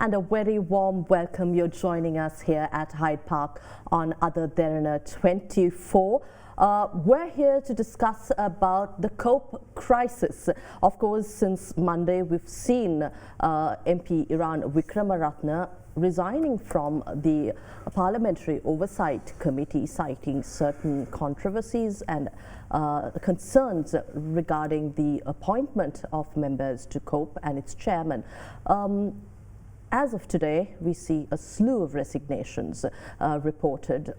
and a very warm welcome. You're joining us here at Hyde Park on Other Derana 24. We're here to discuss about the COPE crisis. Of course, since Monday, we've seen MP Eran Wickramaratne resigning from the Parliamentary Oversight Committee, citing certain controversies and concerns regarding the appointment of members to COPE and its chairman. As of today, we see a slew of resignations reported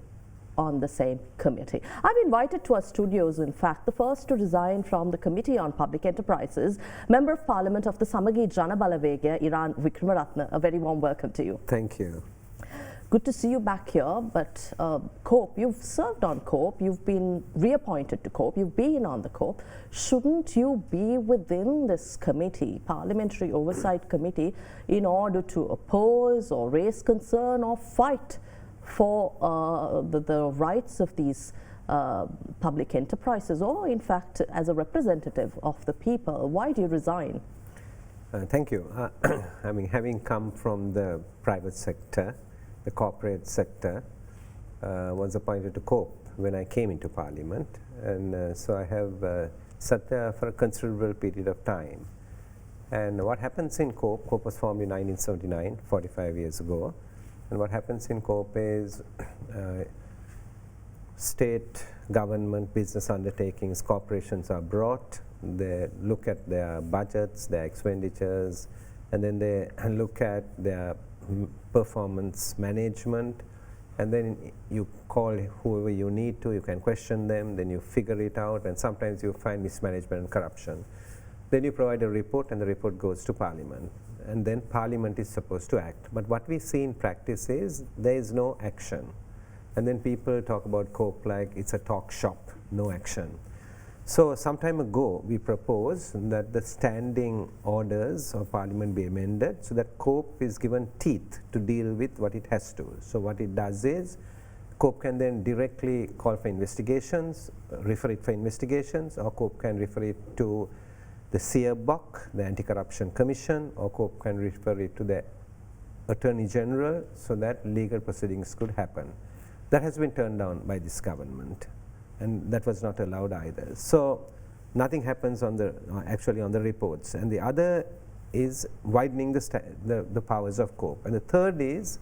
on the same committee. I've invited to our studios, in fact, the first to resign from the Committee on Public Enterprises, Member of Parliament of the Samagi Jana Balawegaya, Eran Wickramaratne. A very warm welcome to you. Thank you. Good to see you back here, but COPE, you've served on COPE, you've been reappointed to COPE, you've been on the COPE. Shouldn't you be within this committee, Parliamentary Oversight Committee, in order to oppose or raise concern or fight for the rights of these public enterprises, or in fact as a representative of the people? Why do you resign? Thank you. Having come from the private sector, the corporate sector, was appointed to COPE when I came into Parliament, and so I have sat there for a considerable period of time. And what happens in COPE, COPE was formed in 1979, 45 years ago. And what happens in COPE is state, government, business undertakings, corporations are brought, they look at their budgets, their expenditures, and then they look at their performance management, and then you call whoever you need to, you can question them, then you figure it out, and sometimes you find mismanagement and corruption. Then you provide a report, and the report goes to Parliament. And then Parliament is supposed to act. But what we see in practice is there is no action. And then people talk about COPE like it's a talk shop, no action. So some time ago, we proposed that the standing orders of Parliament be amended so that COPE is given teeth to deal with what it has to. So what it does is, COPE can then directly call for investigations, refer it for investigations, or COPE can refer it to the SJB, the Anti-Corruption Commission, or COPE can refer it to the Attorney General so that legal proceedings could happen. That has been turned down by this government, and that was not allowed either. So nothing happens on the actually on the reports. And the other is widening the powers of COPE. And the third is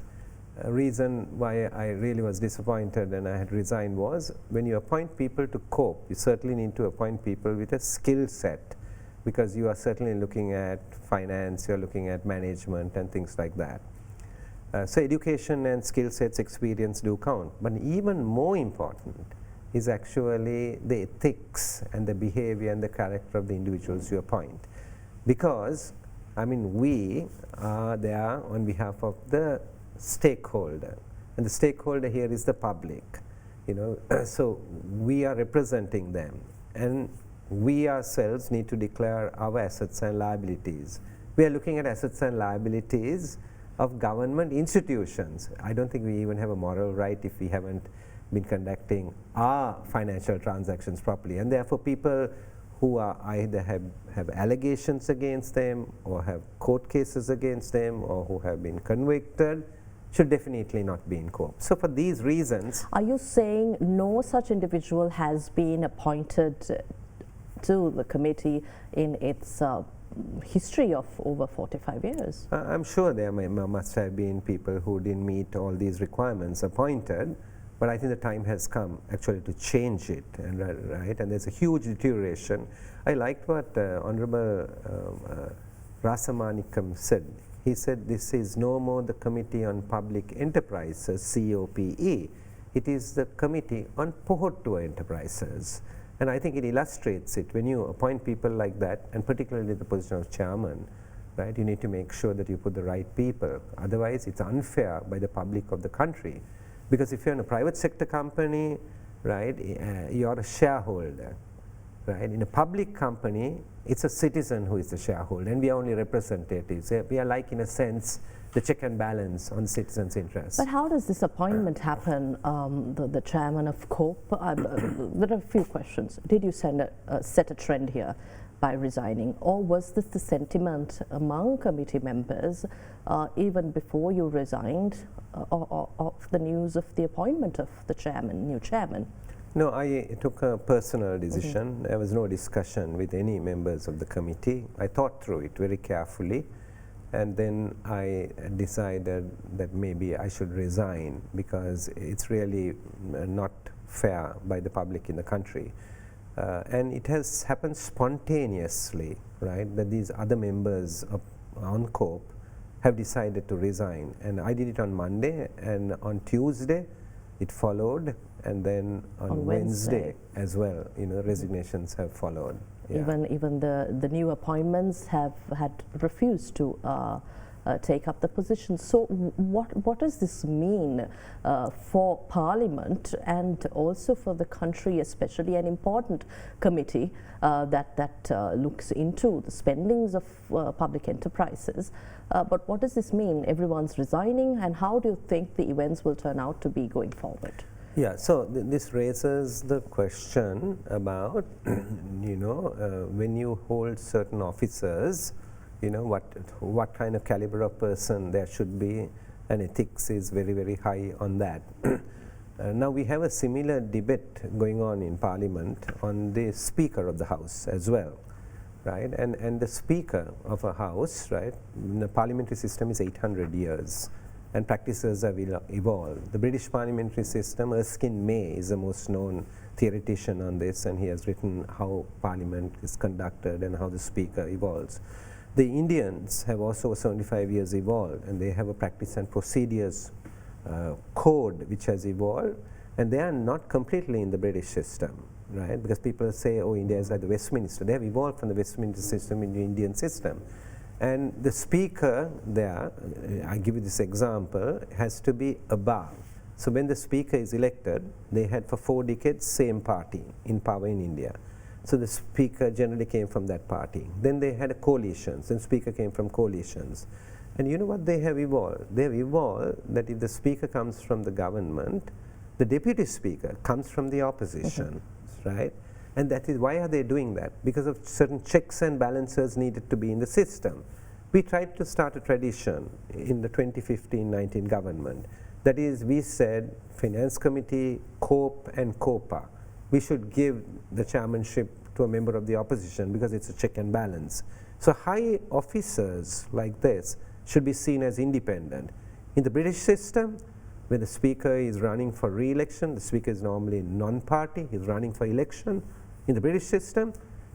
a reason why I really was disappointed and I had resigned was when you appoint people to COPE, you certainly need to appoint people with a skill set, because you are certainly looking at finance, you are looking at management and things like that. So education and skill sets, experience do count. But even more important is actually the ethics and the behavior and the character of the individuals you appoint. Because, we are there on behalf of the stakeholder. And the stakeholder here is the public. So we are representing them. And we ourselves need to declare our assets and liabilities. We are looking at assets and liabilities of government institutions. I don't think we even have a moral right if we haven't been conducting our financial transactions properly. And therefore, people who are either have allegations against them, or have court cases against them, or who have been convicted, should definitely not be in COPE. So for these reasons— Are you saying no such individual has been appointed to the committee in its history of over 45 years? I'm sure there must have been people who didn't meet all these requirements appointed, but I think the time has come actually to change it, and there's a huge deterioration. I liked what Honorable Rasamanikam said. He said this is no more the Committee on Public Enterprises, COPE, it is the Committee on Poor Enterprises. And I think it illustrates it. When you appoint people like that, and particularly the position of chairman, you need to make sure that you put the right people. Otherwise, it's unfair by the public of the country. Because if you're in a private sector company, you're a shareholder. In a public company, it's a citizen who is the shareholder, and we are only representatives. We are like, in a sense, the check and balance on citizens' interests. But how does this appointment happen, the chairman of COPE? There are a few questions. Did you set a trend here? by resigning, or was this the sentiment among committee members even before you resigned of the news of the appointment of the chairman, new chairman? No, I took a personal decision. There was no discussion with any members of the committee. I thought through it very carefully, and then I decided that maybe I should resign because it's really not fair by the public in the country. And it has happened spontaneously, right, that these other members of OnCorp have decided to resign. And I did it on Monday, and on Tuesday it followed, and then on Wednesday as well, resignations have followed. Yeah. Even the new appointments have had refused to take up the position. So what does this mean for Parliament and also for the country, especially an important committee that looks into the spendings of public enterprises? But what does this mean? Everyone's resigning, and how do you think the events will turn out to be going forward? Yeah, so this raises the question about, when you hold certain officers, what kind of caliber of person there should be, and ethics is very, very high on that. Now we have a similar debate going on in Parliament on the Speaker of the House as well, right? And the Speaker of a House, right, the parliamentary system is 800 years. And practices have evolved. The British parliamentary system, Erskine May is the most known theoretician on this, and he has written how parliament is conducted and how the speaker evolves. The Indians have also 75 years evolved, and they have a practice and procedures code which has evolved, and they are not completely in the British system, right? Because people say, oh, India is like the Westminster. They have evolved from the Westminster system into the Indian system. And the speaker there, I give you this example, has to be above. So when the speaker is elected, they had for 4 decades same party in power in India. So the speaker generally came from that party. Then they had coalitions, and speaker came from coalitions. And you know what they have evolved? They have evolved that if the speaker comes from the government, the deputy speaker comes from the opposition, right? And that is, why are they doing that? Because of certain checks and balances needed to be in the system. We tried to start a tradition in the 2015-19 government. That is, we said, Finance Committee, COPE and COPA, we should give the chairmanship to a member of the opposition because it's a check and balance. So high officers like this should be seen as independent. In the British system, when the speaker is running for re-election, the speaker is normally non-party, he's running for election. In the British system,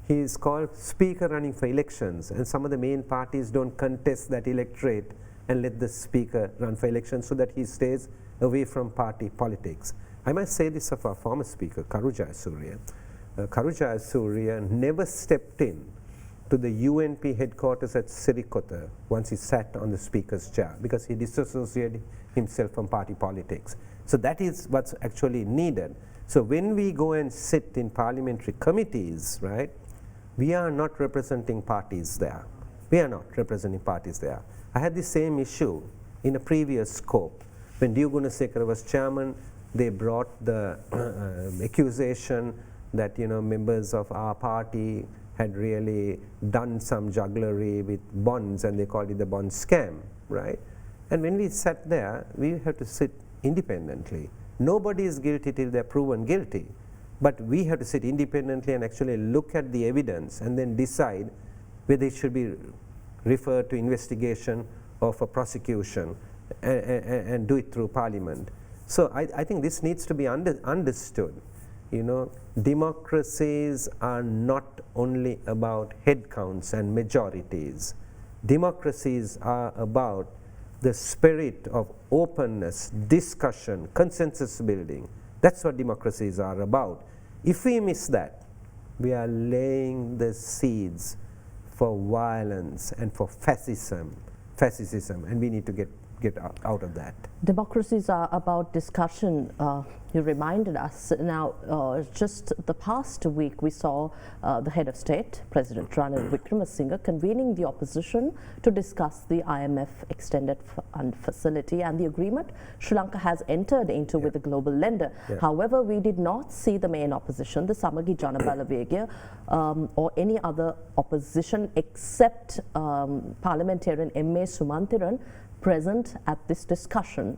he is called speaker running for elections, and some of the main parties don't contest that electorate and let the speaker run for elections so that he stays away from party politics. I must say this of our former speaker, Karu Jayasuriya. Karu Jayasuriya never stepped in to the UNP headquarters at Sirikota once he sat on the speaker's chair because he disassociated himself from party politics. So that is what's actually needed. So when we go and sit in parliamentary committees, right, we are not representing parties there. We are not representing parties there. I had the same issue in a previous scope. When D. Gunasekara was chairman, they brought the accusation that members of our party had really done some jugglery with bonds, and they called it the bond scam, right? And when we sat there, we have to sit independently. Nobody is guilty till they're proven guilty. But we have to sit independently and actually look at the evidence and then decide whether it should be referred to investigation or for prosecution and do it through Parliament. So I think this needs to be understood. Democracies are not only about head counts and majorities. Democracies are about the spirit of openness, discussion, consensus building. That's what democracies are about. If we miss that, we are laying the seeds for violence and for fascism, and we need to get get out of that. Democracies are about discussion. You reminded us. Now, just the past week, we saw the head of state, President Eran Wickramaratne, convening the opposition to discuss the IMF extended fund facility and the agreement Sri Lanka has entered into with the global lender. However, we did not see the main opposition, the Samagi Jana Balawegaya, or any other opposition except parliamentarian M.A. Sumantiran present at this discussion.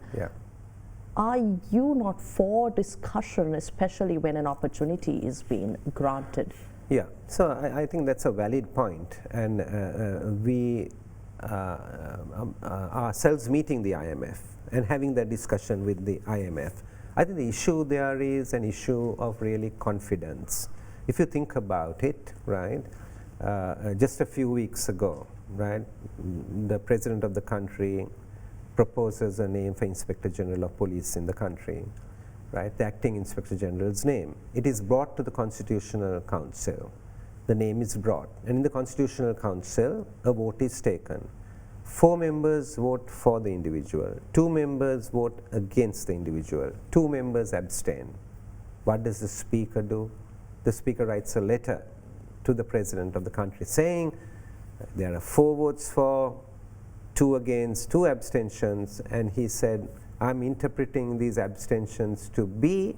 Are you not for discussion, especially when an opportunity is being granted? Yeah, so I think that's a valid point, and we ourselves meeting the IMF and having that discussion with the IMF, I think the issue there is an issue of really confidence. If you think about it, right, just a few weeks ago, right, the president of the country proposes a name for Inspector General of Police in the country, right, the acting Inspector General's name. It is brought to the Constitutional Council. The name is brought, and in the Constitutional Council, a vote is taken. 4 members vote for the individual, 2 members vote against the individual, 2 members abstain. What does the Speaker do? The Speaker writes a letter to the President of the country saying there are 4 votes for, 2 against, 2 abstentions, and he said, I'm interpreting these abstentions to be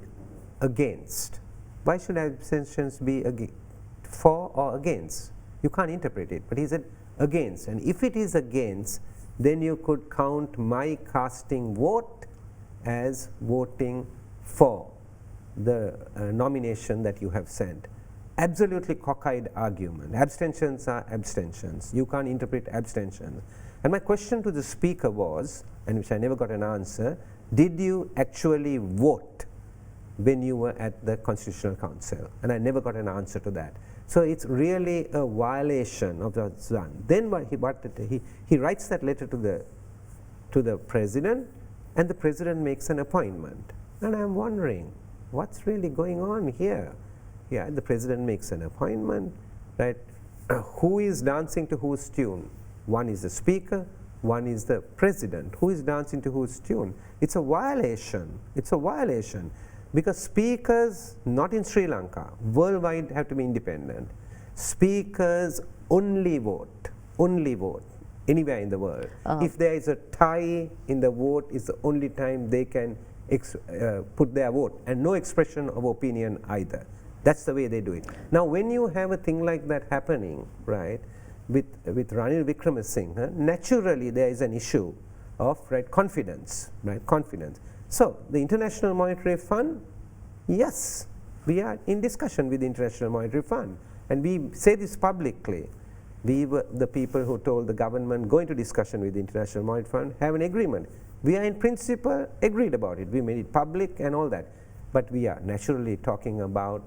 against. Why should abstentions be for or against? You can't interpret it, but he said against, and if it is against, then you could count my casting vote as voting for the nomination that you have sent. Absolutely cockeyed argument. Abstentions are abstentions. You can't interpret abstentions. And my question to the Speaker was, and which I never got an answer, did you actually vote when you were at the Constitutional Council? And I never got an answer to that. So it's really a violation of the done. Then he writes that letter to the President, and the President makes an appointment. And I'm wondering, what's really going on here? Yeah, the President makes an appointment, right? Who is dancing to whose tune? One is the Speaker, one is the President. Who is dancing to whose tune? It's a violation. It's a violation. Because speakers, not in Sri Lanka, worldwide have to be independent. Speakers only vote anywhere in the world. If there is a tie in the vote, it's the only time they can put their vote, and no expression of opinion either. That's the way they do it. Now, when you have a thing like that happening, right, with Eran Wickramaratne, naturally there is an issue of confidence, right, confidence. So the International Monetary Fund, yes, we are in discussion with the International Monetary Fund, and we say this publicly. We were the people who told the government, go into discussion with the International Monetary Fund, have an agreement. We are in principle agreed about it. We made it public and all that. But we are naturally talking about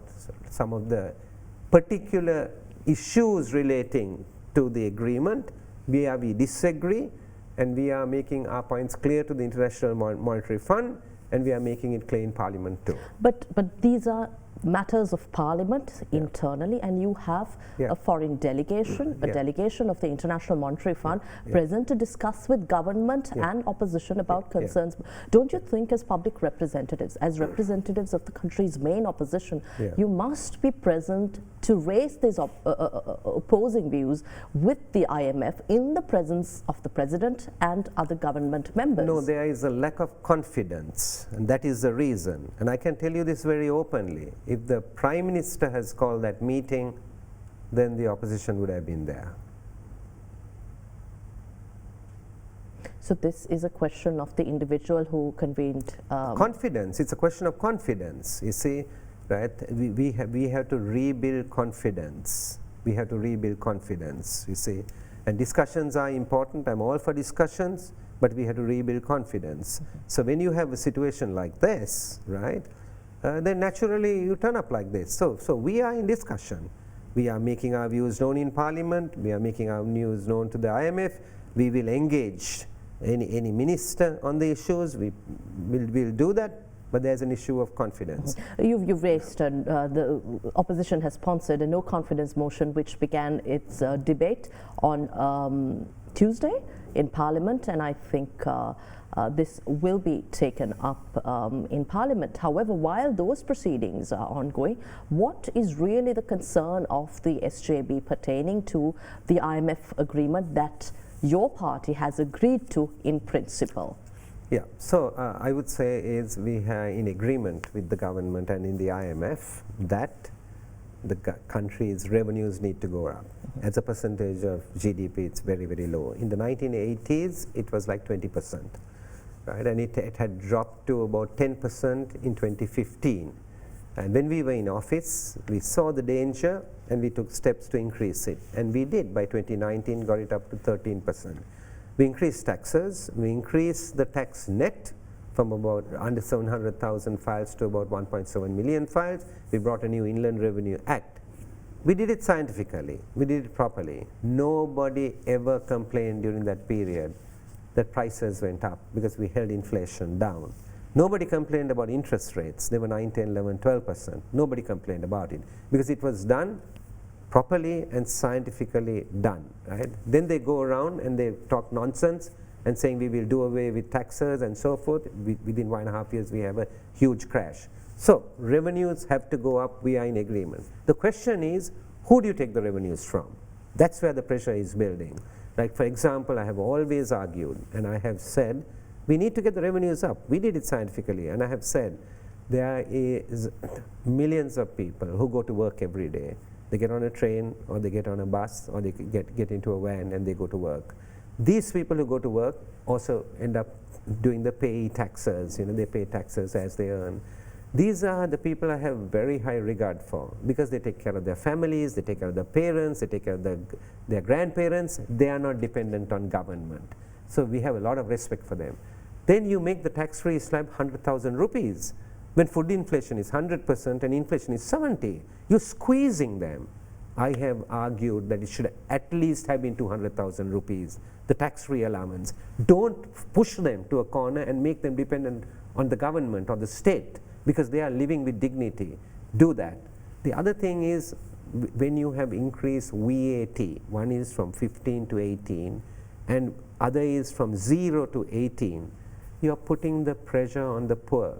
some of the particular issues relating to the agreement. We disagree, and we are making our points clear to the International Monetary Fund, and we are making it clear in Parliament too. But these are matters of Parliament internally, and you have a foreign delegation, a delegation of the International Monetary Fund present to discuss with government and opposition about concerns. Don't you think, as public representatives, as representatives of the country's main opposition, you must be present to raise these opposing views with the IMF in the presence of the President and other government members? No, there is a lack of confidence, and that is the reason. And I can tell you this very openly. If the Prime Minister has called that meeting, then the opposition would have been there. So this is a question of the individual who convened. Confidence. It's a question of confidence. You see, right? We have to rebuild confidence. We have to rebuild confidence. You see, and discussions are important. I'm all for discussions, but we have to rebuild confidence. So when you have a situation like this, right? Then naturally you turn up like this. So we are in discussion. We are making our views known in Parliament. We are making our views known to the IMF. We will engage any minister on the issues. We'll do that. But there's an issue of confidence. You've raised, the opposition has sponsored a no confidence motion which began its debate on Tuesday. in Parliament, and I think this will be taken up in Parliament. However, while those proceedings are ongoing, what is really the concern of the SJB pertaining to the IMF agreement that your party has agreed to in principle? Yeah, so I would say is we are in agreement with the government and in the IMF that the country's revenues need to go up. As a percentage of GDP, it's very, very low. In the 1980s, it was like 20%, right? And it had dropped to about 10% in 2015. And when we were in office, we saw the danger and we took steps to increase it. And we did. By 2019, got it up to 13%. We increased taxes. We increased the tax net from about under 700,000 files to about 1.7 million files. We brought a new Inland Revenue Act. We did it scientifically. We did it properly. Nobody ever complained during that period that prices went up because we held inflation down. Nobody complained about interest rates. They were 9, 10, 11, 12%. Nobody complained about it because it was done properly and scientifically done, right? Then they go around and they talk nonsense and saying we will do away with taxes and so forth. Within 1.5 years, we have a huge crash. So revenues have to go up. We are in agreement. The question is, who do you take the revenues from? That's where the pressure is building. Like, for example, I have always argued, and I have said, we need to get the revenues up. We did it scientifically, and I have said, there is millions of people who go to work every day. They get on a train, or they get on a bus, or they get into a van, and they go to work. These people who go to work also end up doing the pay taxes. You know, they pay taxes as they earn. These are the people I have very high regard for because they take care of their families, they take care of their parents, they take care of their grandparents. They are not dependent on government. So we have a lot of respect for them. Then you make the tax-free slab 100,000 rupees. When food inflation is 100% and inflation is 70, you're squeezing them. I have argued that it should at least have been 200,000 rupees, the tax-free allowance. Don't push them to a corner and make them dependent on the government or the state because they are living with dignity. Do that. The other thing is when you have increased VAT, one is from 15 to 18 and other is from 0 to 18, you are putting the pressure on the poor.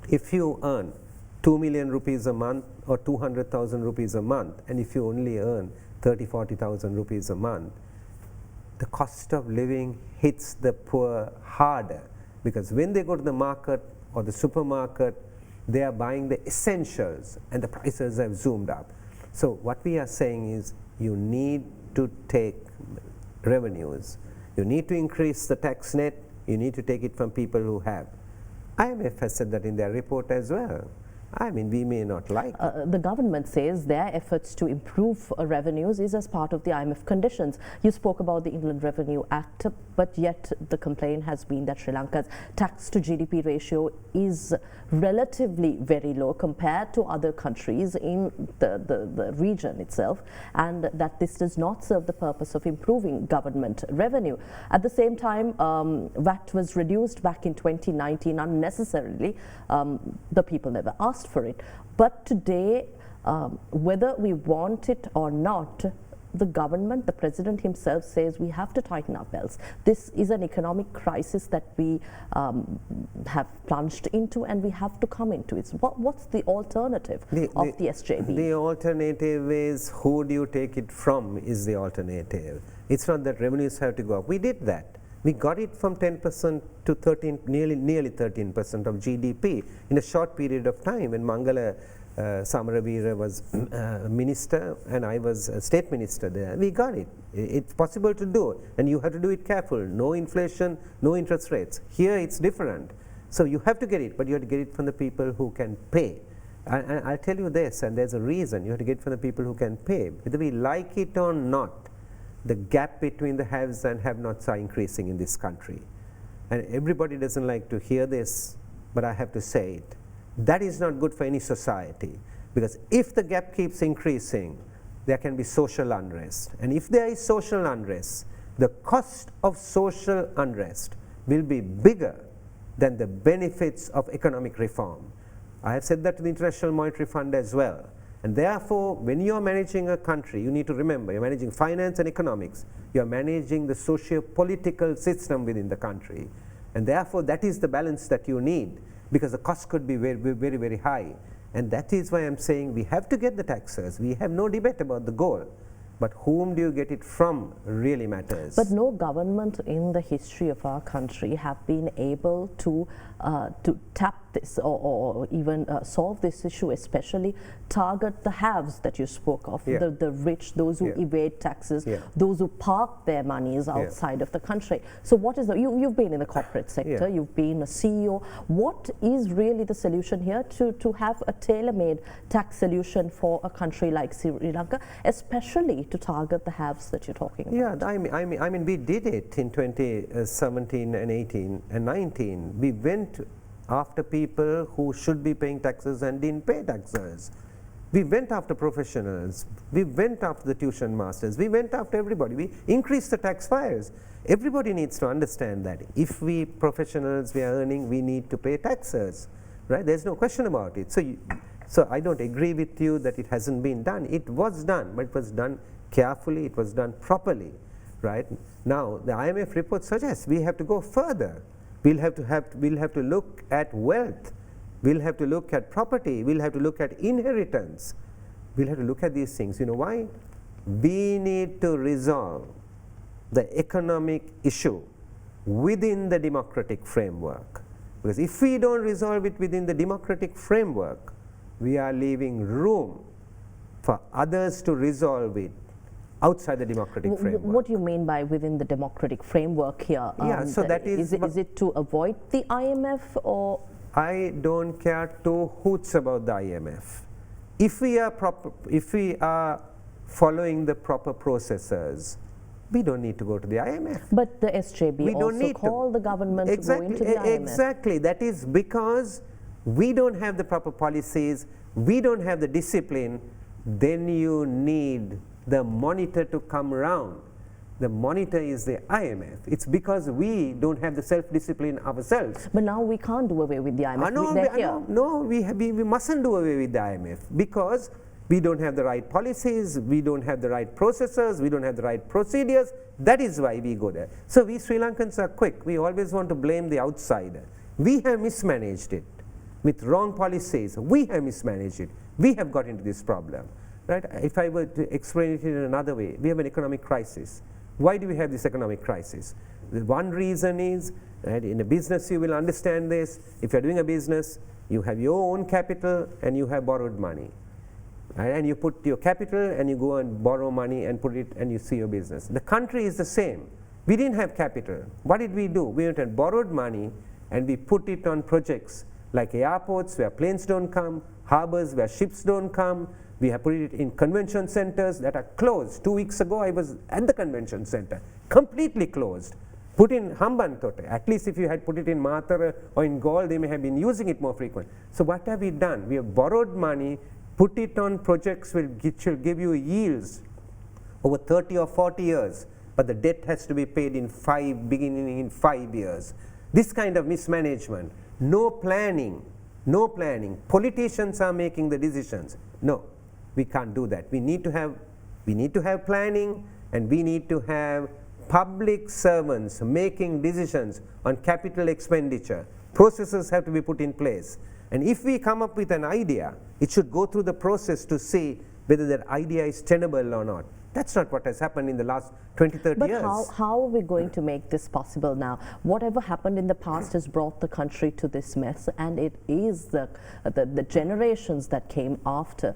If you earn 2 million rupees a month or 200,000 rupees a month, and if you only earn 30, 40,000 rupees a month, the cost of living hits the poor harder because when they go to the market or the supermarket, they are buying the essentials and the prices have zoomed up. So what we are saying is you need to take revenues. You need to increase the tax net. You need to take it from people who have. IMF has said that in their report as well. I mean, we may not like it. The government says their efforts to improve revenues is as part of the IMF conditions. You spoke about the Inland Revenue Act, but yet the complaint has been that Sri Lanka's tax to GDP ratio is relatively very low compared to other countries in the region itself, and that this does not serve the purpose of improving government revenue. At the same time, VAT was reduced back in 2019 unnecessarily. The people never asked for it. But today, whether we want it or not, the government, the president himself says we have to tighten our belts. This is an economic crisis that we have plunged into and we have to come into it. So what's the alternative of the SJB? The alternative is who do you take it from is the alternative. It's not that revenues have to go up. We did that. We got it from 10% to 13, nearly 13% of GDP in a short period of time when Mangala Samaravira was minister and I was state minister there. We got it. It's possible to do, and you have to do it careful. No inflation, no interest rates. Here it's different. So you have to get it, but you have to get it from the people who can pay. I'll tell you this, and there's a reason. You have to get it from the people who can pay. Whether we like it or not, the gap between the haves and have-nots are increasing in this country. And everybody doesn't like to hear this, but I have to say it. That is not good for any society, because if the gap keeps increasing, there can be social unrest. And if there is social unrest, the cost of social unrest will be bigger than the benefits of economic reform. I have said that to the International Monetary Fund as well. And therefore, when you are managing a country, you need to remember, you're managing finance and economics, you're managing the socio-political system within the country. And therefore, that is the balance that you need, because the cost could be very, very, very high. And that is why I'm saying we have to get the taxes. We have no debate about the goal. But whom do you get it from really matters. But no government in the history of our country have been able to tap this or even solve this issue, especially target the haves that you spoke of, the rich, those who evade taxes, those who park their monies outside of the country. So what is the, you've been in the corporate sector, you've been a CEO. What is really the solution here to have a tailor-made tax solution for a country like Sri Lanka, especially to target the haves that you're talking about? Yeah, I mean, we did it in 2017 and 18 and 19. We went after people who should be paying taxes and didn't pay taxes. We went after professionals. We went after the tuition masters. We went after everybody. We increased the tax files. Everybody needs to understand that if we professionals, we are earning, we need to pay taxes, right? There's no question about it. So I don't agree with you that it hasn't been done. It was done, but it was done carefully. It was done properly, right? Now, the IMF report suggests we have to go further. We'll have to look at wealth. We'll have to look at property. We'll have to look at inheritance. We'll have to look at these things. You know why? We need to resolve the economic issue within the democratic framework. Because if we don't resolve it within the democratic framework, we are leaving room for others to resolve it outside the democratic framework. What do you mean by within the democratic framework here? So that is it to avoid the IMF, or? I don't care two hoots about the IMF. If we are following the proper processes, we don't need to go to the IMF. But the SJB also called the government to go into the IMF. Exactly. That is because we don't have the proper policies, we don't have the discipline. Then you need the monitor to come around. The monitor is the IMF. It's because we don't have the self-discipline ourselves. But now we can't do away with the IMF. We mustn't do away with the IMF because we don't have the right policies, we don't have the right processes, we don't have the right procedures. That is why we go there. So we Sri Lankans are quick. We always want to blame the outsider. We have mismanaged it with wrong policies. We have mismanaged it. We have got into this problem. Right? If I were to explain it in another way, we have an economic crisis. Why do we have this economic crisis? The one reason is, right, in a business you will understand this, if you're doing a business, you have your own capital and you have borrowed money. Right? And you put your capital and you go and borrow money and put it and you see your business. The country is the same. We didn't have capital. What did we do? We went and borrowed money and we put it on projects like airports where planes don't come, harbors where ships don't come. We have put it in convention centers that are closed. 2 weeks ago, I was at the convention center, completely closed. Put in Hambantote. At least if you had put it in Matara or in Galle, they may have been using it more frequent. So what have we done? We have borrowed money, put it on projects which will give you yields over 30 or 40 years, but the debt has to be paid beginning in 5 years. This kind of mismanagement, no planning. Politicians are making the decisions. No. We can't do that. We need to have planning, and we need to have public servants making decisions on capital expenditure. Processes have to be put in place. And if we come up with an idea, it should go through the process to see whether that idea is tenable or not. That's not what has happened in the last 20, 30 years. But how are we going to make this possible now? Whatever happened in the past has brought the country to this mess, and it is the generations that came after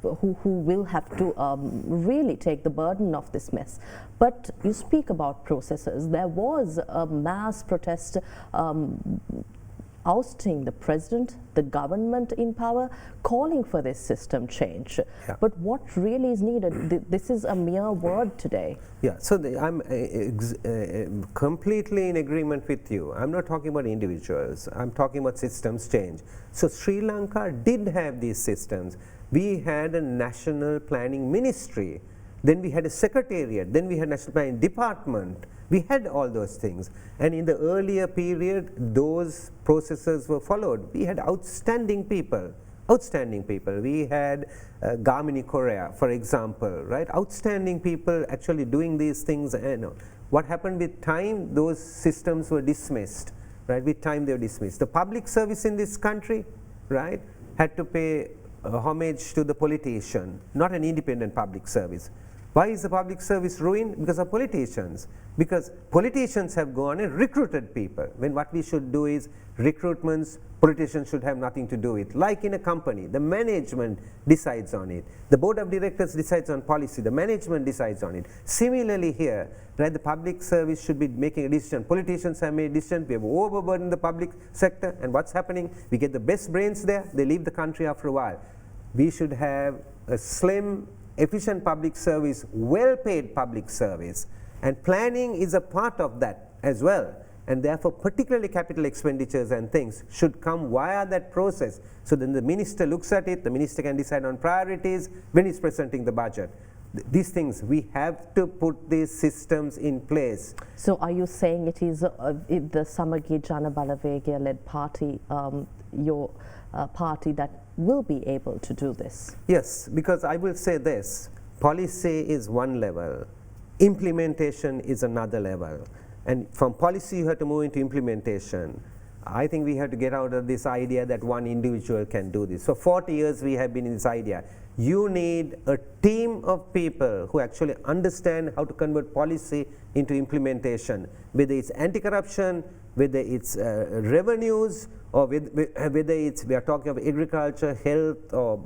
who will have to really take the burden of this mess. But you speak about processes. There was a mass protest ousting the president, the government in power, calling for this system change. Yeah. But what really is needed? This is a mere word today. Yeah, so I'm completely in agreement with you. I'm not talking about individuals. I'm talking about systems change. So Sri Lanka did have these systems. We had a national planning ministry. Then we had a secretariat. Then we had national planning department. We had all those things, and in the earlier period, those processes were followed. We had outstanding people outstanding people. We had Gamini Korea, for example, right? Outstanding people actually doing these things. What happened with time? Those systems were dismissed, right? With time they were dismissed. The public service in this country, right, had to pay homage to the politician, not an independent public service. Why is the public service ruined? Because of politicians. Because politicians have gone and recruited people, when what we should do is recruitments, politicians should have nothing to do with. Like in a company, the management decides on it. The board of directors decides on policy, the management decides on it. Similarly here, right, the public service should be making a decision. Politicians have made a decision, we have overburdened the public sector, and what's happening? We get the best brains there, they leave the country after a while. We should have a slim, efficient public service, well-paid public service, and planning is a part of that as well, and therefore particularly capital expenditures and things should come via that process. So then the minister looks at it, the minister can decide on priorities when he's presenting the budget. These things, we have to put these systems in place. So are you saying it is the Samagi Jana Balawegaya led party, your party, that will be able to do this? Yes, because I will say this, policy is one level, implementation is another level, and from policy you have to move into implementation. I think we have to get out of this idea that one individual can do this. For 40 years we have been in this idea. You need a team of people who actually understand how to convert policy into implementation, whether it's anti-corruption, whether it's revenues, or whether it's, we are talking of agriculture, health, or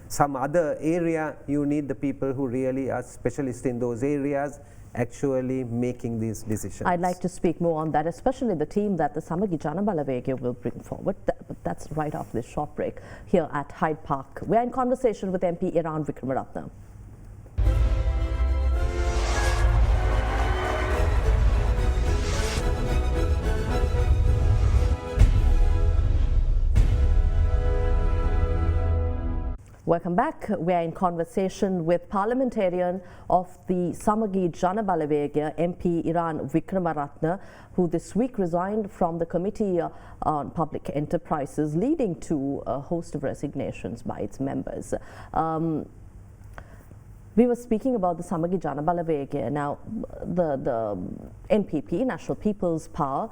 some other area. You need the people who really are specialists in those areas actually making these decisions. I'd like to speak more on that, especially the team that the Samagi Jana Balawegaya will bring forward. But that's right after this short break here at Hyde Park. We're in conversation with MP Eran Wickramaratne. Welcome back. We are in conversation with parliamentarian of the Samagi Jana Balawegaya, MP Eran Wickramaratne, who this week resigned from the Committee on Public Enterprises, leading to a host of resignations by its members. We were speaking about the Samagi Jana Balawegaya. Now, the NPP, National People's Power,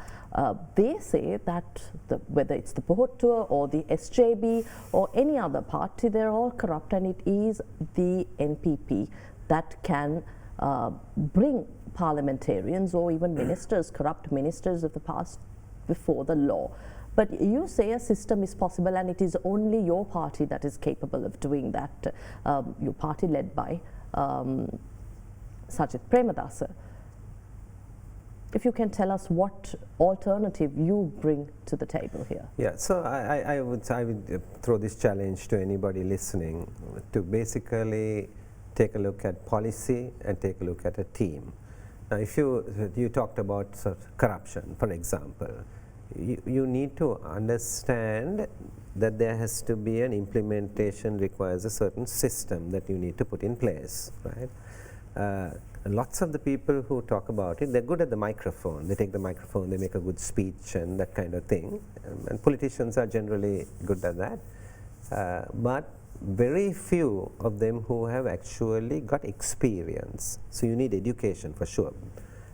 they say that whether it's the board tour or the SJB or any other party, they're all corrupt, and it is the NPP that can bring parliamentarians or even ministers, corrupt ministers of the past, before the law. But you say a system is possible, and it is only your party that is capable of doing that, your party led by Sajith Premadasa. If you can tell us what alternative you bring to the table here. Yeah, so I would throw this challenge to anybody listening to basically take a look at policy and take a look at a team. Now, if you talked about sort of corruption, for example, you need to understand that there has to be an implementation, requires a certain system that you need to put in place, right? Lots of the people who talk about it, they're good at the microphone. They take the microphone, they make a good speech and that kind of thing. And politicians are generally good at that. But very few of them who have actually got experience. So you need education for sure.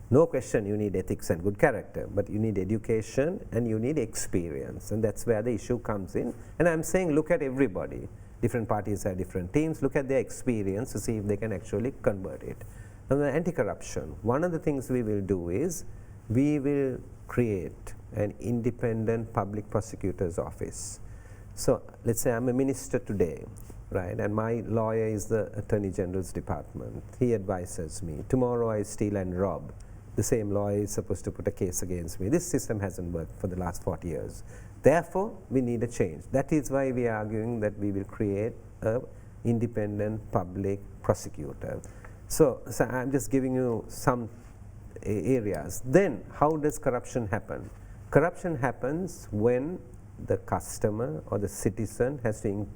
No question you need ethics and good character, but you need education and you need experience, and that's where the issue comes in. And I'm saying look at everybody. Different parties have different teams. Look at their experience to see if they can actually convert it. Now, the anti-corruption, one of the things we will do is we will create an independent public prosecutor's office. So let's say I'm a minister today, right, and my lawyer is the Attorney General's department. He advises me. Tomorrow I steal and rob. The same lawyer is supposed to put a case against me. This system hasn't worked for the last 40 years. Therefore, we need a change. That is why we are arguing that we will create an independent public prosecutor. So I'm just giving you some areas. Then, how does corruption happen? Corruption happens when the customer or the citizen has to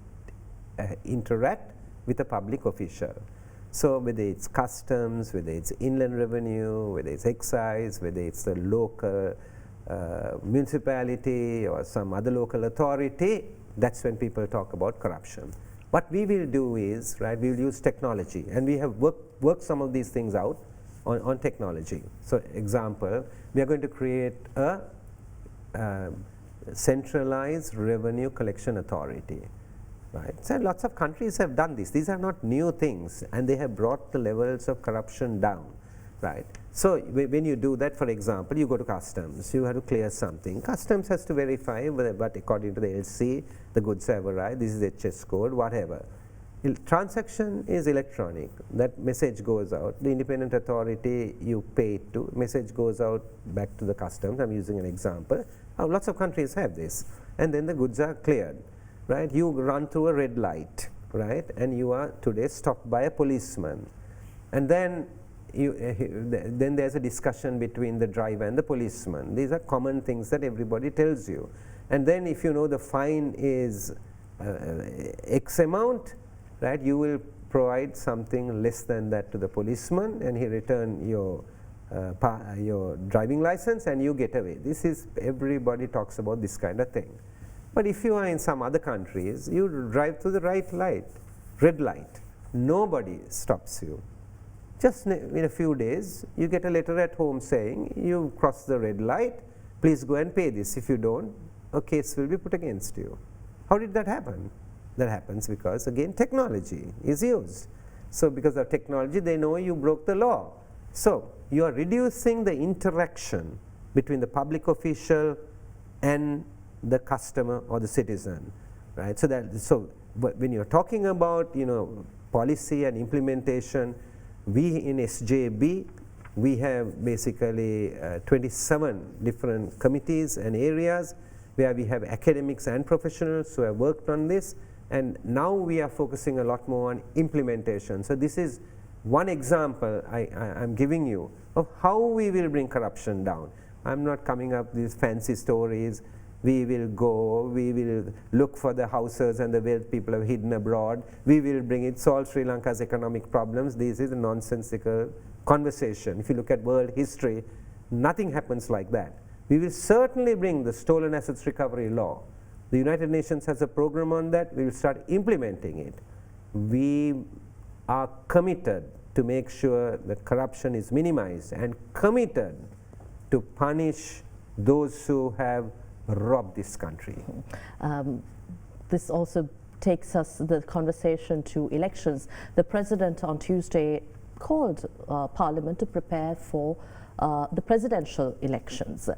interact with a public official. So whether it's customs, whether it's inland revenue, whether it's excise, whether it's the local municipality or some other local authority, that's when people talk about corruption. What we will do is, right, we will use technology, and we have worked some of these things out on technology. So example, we are going to create a centralized revenue collection authority, right? So lots of countries have done this. These are not new things, and they have brought the levels of corruption down, right? So when you do that, for example, you go to customs, you have to clear something. Customs has to verify whether, but according to the LC, the goods have arrived, this is HS code, whatever. Transaction is electronic. That message goes out. The independent authority you pay it to, message goes out back to the customs. I'm using an example. Lots of countries have this. And then the goods are cleared, right? You run through a red light, right? And you are today stopped by a policeman. And then then there's a discussion between the driver and the policeman. These are common things that everybody tells you. And then if you know the fine is X amount, right, you will provide something less than that to the policeman, and he return your driving license, and you get away. This is, everybody talks about this kind of thing. But if you are in some other countries, you drive through the red light. Nobody stops you. Just in a few days, you get a letter at home saying, you crossed the red light, please go and pay this. If you don't, a case will be put against you. How did that happen? That happens because, again, technology is used. So because of technology, they know you broke the law. So you are reducing the interaction between the public official and the customer or the citizen, right? So when you're talking about, policy and implementation, we in SJB, we have basically 27 different committees and areas where we have academics and professionals who have worked on this, and now we are focusing a lot more on implementation. So this is one example I'm giving you of how we will bring corruption down. I'm not coming up with these fancy stories. We will look for the houses and the wealth people have hidden abroad. We will bring it, solve Sri Lanka's economic problems. This is a nonsensical conversation. If you look at world history, nothing happens like that. We will certainly bring the stolen assets recovery law. The United Nations has a program on that. We will start implementing it. We are committed to make sure that corruption is minimized, and committed to punish those who have robbed this country. This also takes us the conversation to elections. The President on Tuesday called Parliament to prepare for the presidential elections.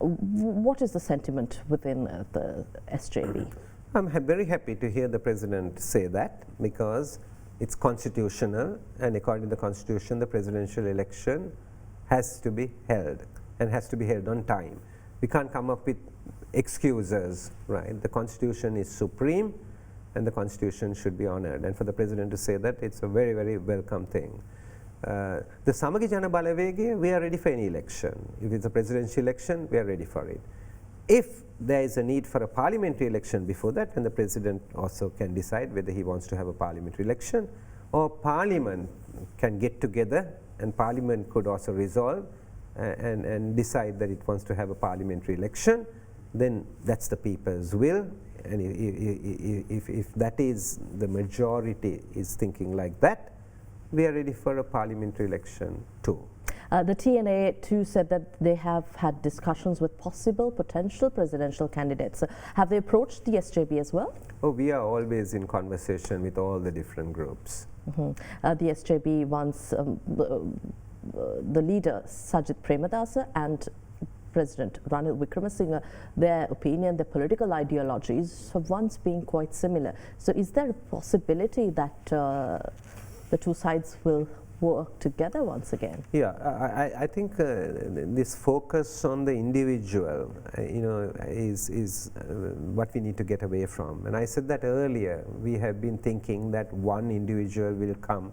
What is the sentiment within the SJB? I'm very happy to hear the President say that, because it's constitutional, and according to the Constitution, the presidential election has to be held, and has to be held on time. We can't come up with excuses, right? The Constitution is supreme, and the Constitution should be honored. And for the President to say that, it's a very, very welcome thing. The Samagi Jana Balawegaya, we are ready for any election. If it's a presidential election, we are ready for it. If there is a need for a parliamentary election before that, then the President also can decide whether he wants to have a parliamentary election, or Parliament can get together, and Parliament could also resolve and decide that it wants to have a parliamentary election. Then that's the people's will, and if that is the majority is thinking like that, we are ready for a parliamentary election too. The TNA too said that they have had discussions with potential presidential candidates. Have they approached the SJB as well? Oh, we are always in conversation with all the different groups. The SJB wants the leader Sajith Premadasa and President Ranil Wickramaratne, their opinion, their political ideologies have once been quite similar. So is there a possibility that the two sides will work together once again? Yeah, I think this focus on the individual, is what we need to get away from. And I said that earlier. We have been thinking that one individual will come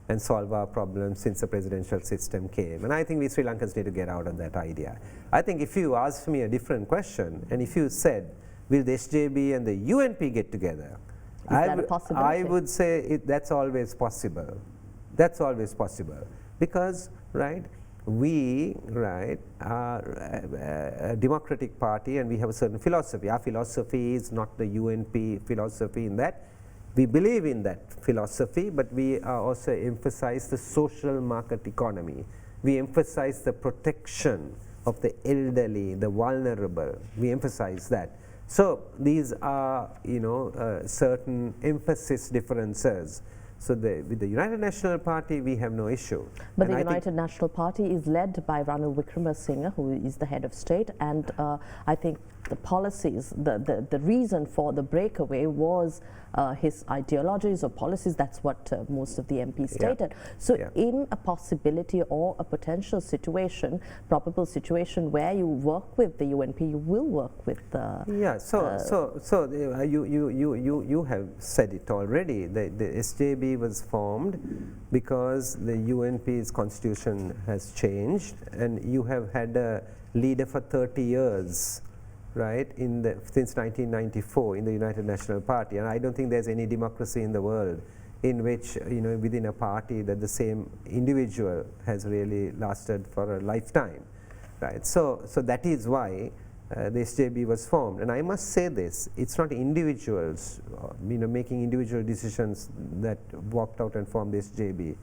and solve our problems since the presidential system came. And I think we Sri Lankans need to get out of that idea. I think if you asked me a different question, and if you said, will the SJB and the UNP get together? I would say that's always possible. That's always possible. Because, right, we, right, are a democratic party and we have a certain philosophy. Our philosophy is not the UNP philosophy in that. We believe in that philosophy, but we also emphasize the social market economy. We emphasize the protection of the elderly, the vulnerable. We emphasize that. So these are, certain emphasis differences. So with the United National Party, we have no issue. But the United National Party is led by Ranil Wickramaratne, who is the head of state, and I think the policies, the reason for the breakaway was his ideologies or policies. That's what most of the MPs stated. So in a possibility or a potential situation, probable situation where you work with the UNP, you will work with the... You have said it already. The SJB was formed because the UNP's constitution has changed, and you have had a leader for 30 years. Right, since 1994 in the United National Party, and I don't think there's any democracy in the world in which, within a party that the same individual has really lasted for a lifetime, right? So that is why the SJB was formed, and I must say this: it's not individuals, making individual decisions that walked out and formed the SJB.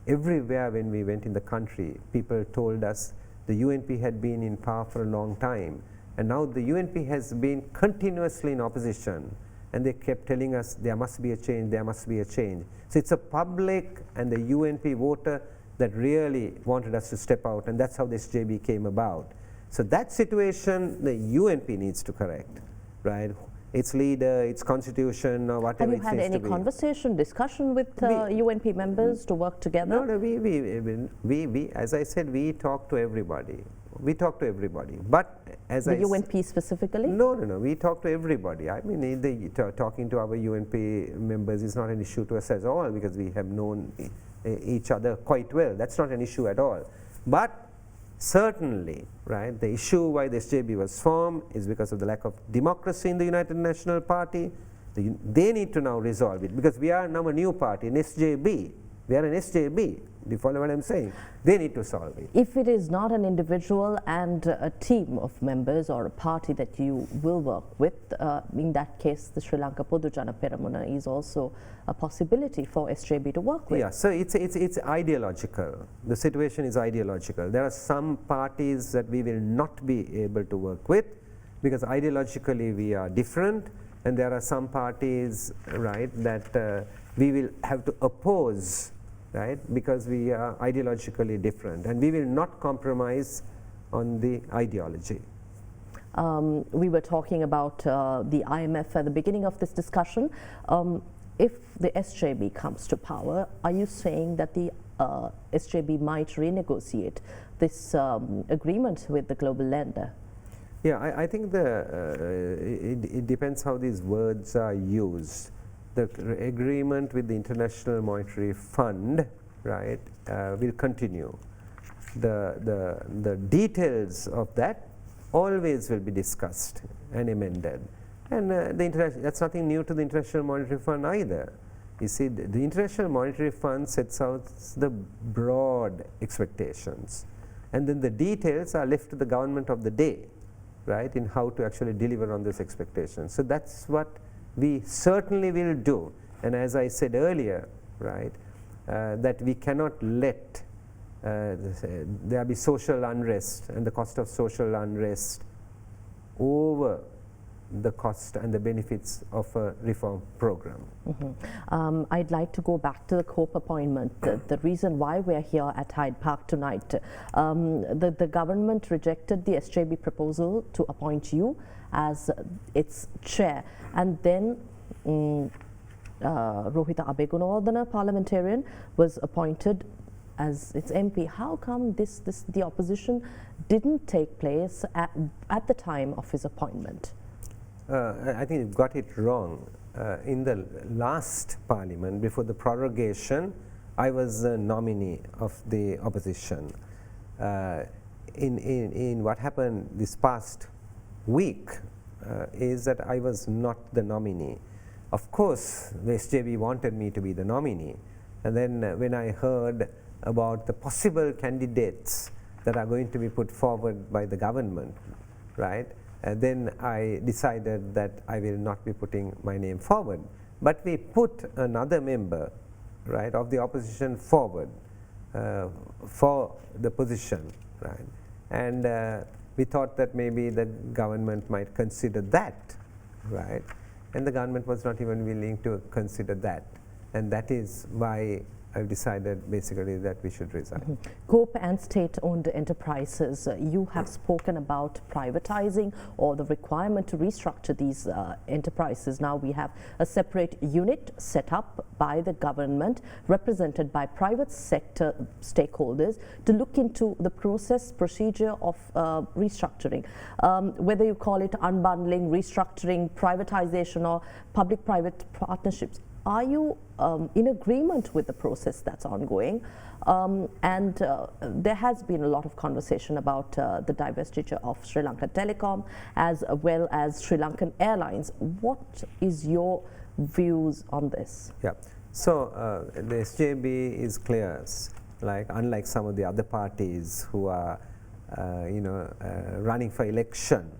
Everywhere when we went in the country, people told us the UNP had been in power for a long time. And now the UNP has been continuously in opposition, and they kept telling us there must be a change, there must be a change. So it's a public and the UNP voter that really wanted us to step out, and that's how the SJB came about. So that situation the UNP needs to correct, right? Its leader, its constitution, or whatever. Have you had any conversation, discussion with UNP members to work together? No, we, as I said, we talk to everybody. We talk to everybody, but as the UNP specifically? No, we talk to everybody. I mean, talking to our UNP members is not an issue to us at all, because we have known each other quite well. That's not an issue at all. But certainly, right, the issue why the SJB was formed is because of the lack of democracy in the United National Party. They need to now resolve it, because we are now a new party, an SJB. We are an SJB. Do you follow what I'm saying? They need to solve it. If it is not an individual and a team of members or a party that you will work with, in that case, the Sri Lanka Podujana Peramuna is also a possibility for SJB to work with. Yeah, so it's ideological. The situation is ideological. There are some parties that we will not be able to work with because ideologically we are different, and there are some parties, right, that we will have to oppose, right, because we are ideologically different, and we will not compromise on the ideology. We were talking about the IMF at the beginning of this discussion. If the SJB comes to power, are you saying that the SJB might renegotiate this agreement with the global lender? Yeah, I think it depends how these words are used. The agreement with the International Monetary Fund, right, will continue. The details of that always will be discussed and amended. And that's nothing new to the International Monetary Fund either. You see, the International Monetary Fund sets out the broad expectations, and then the details are left to the government of the day, right, in how to actually deliver on those expectations. So that's what we certainly will do. And as I said earlier, right, that we cannot let there be social unrest and the cost of social unrest over the cost and the benefits of a reform program. I'd like to go back to the COPE appointment. The reason why we're here at Hyde Park tonight, the government rejected the SJB proposal to appoint you as its chair, and then Rohita Abegunawardena, parliamentarian, was appointed as its MP. How come the opposition didn't take place at the time of his appointment? I think you've got it wrong. In the last parliament, before the prorogation, I was a nominee of the opposition. In what happened this past week is that I was not the nominee. Of course, the SJB wanted me to be the nominee, and then when I heard about the possible candidates that are going to be put forward by the government, right? Then I decided that I will not be putting my name forward. But we put another member, right, of the opposition forward for the position, right? And we thought that maybe the government might consider that, right? And the government was not even willing to consider that. And that is why I've decided basically that we should resign. Corp and state-owned enterprises, you have spoken about privatizing or the requirement to restructure these enterprises. Now we have a separate unit set up by the government, represented by private sector stakeholders, to look into the procedure of restructuring. Whether you call it unbundling, restructuring, privatization, or public-private partnerships, are you in agreement with the process that's ongoing? There has been a lot of conversation about the divestiture of Sri Lanka Telecom as well as Sri Lankan Airlines. What is your views on this? Yeah, so the SJB is clear, like unlike some of the other parties who are running for election,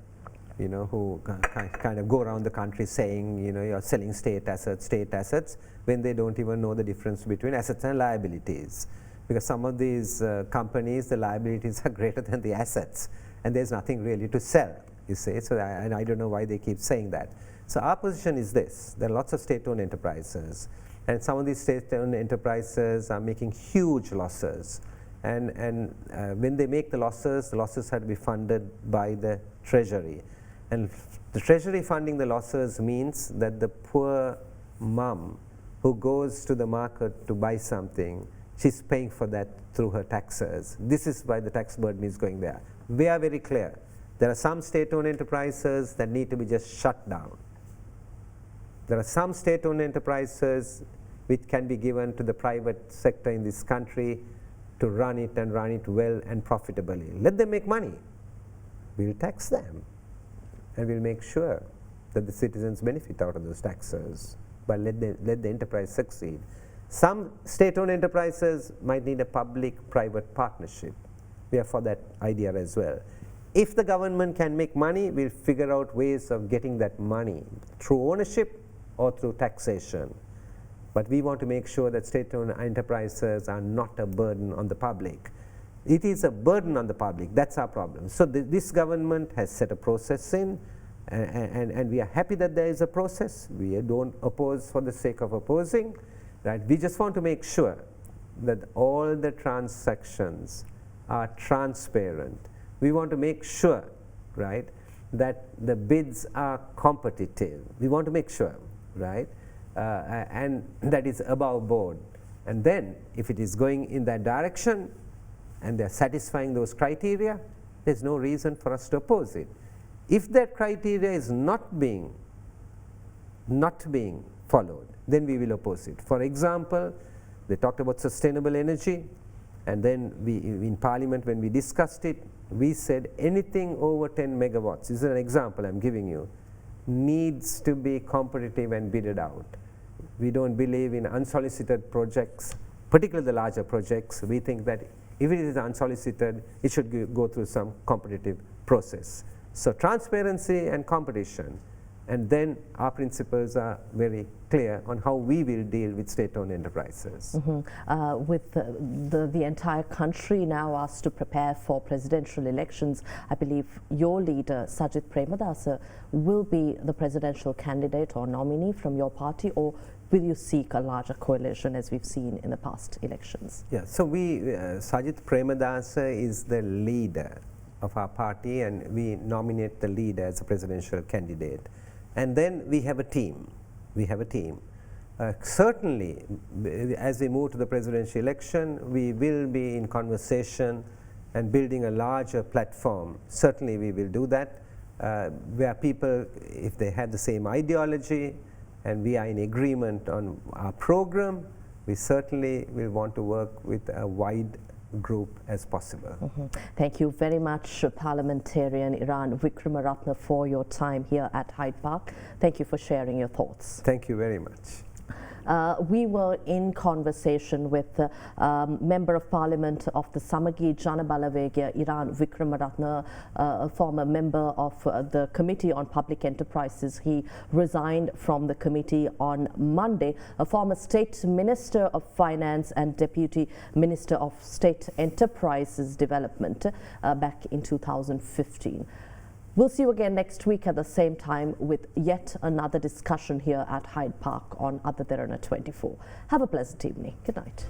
who kind of go around the country saying, you're selling state assets, when they don't even know the difference between assets and liabilities. Because some of these companies, the liabilities are greater than the assets, and there's nothing really to sell, you see. So, and I don't know why they keep saying that. So our position is this: there are lots of state-owned enterprises, and some of these state-owned enterprises are making huge losses. And when they make the losses have to be funded by the Treasury. And the Treasury funding the losses means that the poor mum who goes to the market to buy something, she's paying for that through her taxes. This is why the tax burden is going there. We are very clear. There are some state-owned enterprises that need to be just shut down. There are some state-owned enterprises which can be given to the private sector in this country to run it and run it well and profitably. Let them make money. We'll tax them. And we'll make sure that the citizens benefit out of those taxes, but let the enterprise succeed. Some state-owned enterprises might need a public-private partnership. We are for that idea as well. If the government can make money, we'll figure out ways of getting that money through ownership or through taxation. But we want to make sure that state-owned enterprises are not a burden on the public. It is a burden on the public. That's our problem. So this government has set a process in, and we are happy that there is a process. We don't oppose for the sake of opposing, right? We just want to make sure that all the transactions are transparent. We want to make sure, right, that the bids are competitive. We want to make sure, right, and that is above board. And then, if it is going in that direction, and they're satisfying those criteria, there's no reason for us to oppose it. If that criteria is not being followed, then we will oppose it. For example, they talked about sustainable energy, and then we, in Parliament, when we discussed it, we said anything over 10 megawatts, this is an example I'm giving you, needs to be competitive and bidded out. We don't believe in unsolicited projects, particularly the larger projects. We think that if it is unsolicited, it should go through some competitive process. So transparency and competition, and then our principles are very clear on how we will deal with state-owned enterprises. With the entire country now asked to prepare for presidential elections, I believe your leader, Sajith Premadasa, will be the presidential candidate or nominee from your party, or will you seek a larger coalition as we've seen in the past elections? Yeah, so Sajith Premadasa is the leader of our party, and we nominate the leader as a presidential candidate. And then we have a team. Certainly, as we move to the presidential election, we will be in conversation and building a larger platform. Certainly, we will do that, where people, if they have the same ideology and we are in agreement on our program, we certainly will want to work with a wide group as possible. Thank you very much, Parliamentarian Eran Wickramaratne, for your time here at Hyde Park. Thank you for sharing your thoughts. Thank you very much. We were in conversation with Member of Parliament of the Samagi, Jana Balawegaya, Eran Wickramaratne, a former member of the Committee on Public Enterprises. He resigned from the committee on Monday. A former State Minister of Finance and Deputy Minister of State Enterprises Development back in 2015. We'll see you again next week at the same time with yet another discussion here at Hyde Park on At Derana 24. Have a pleasant evening. Good night.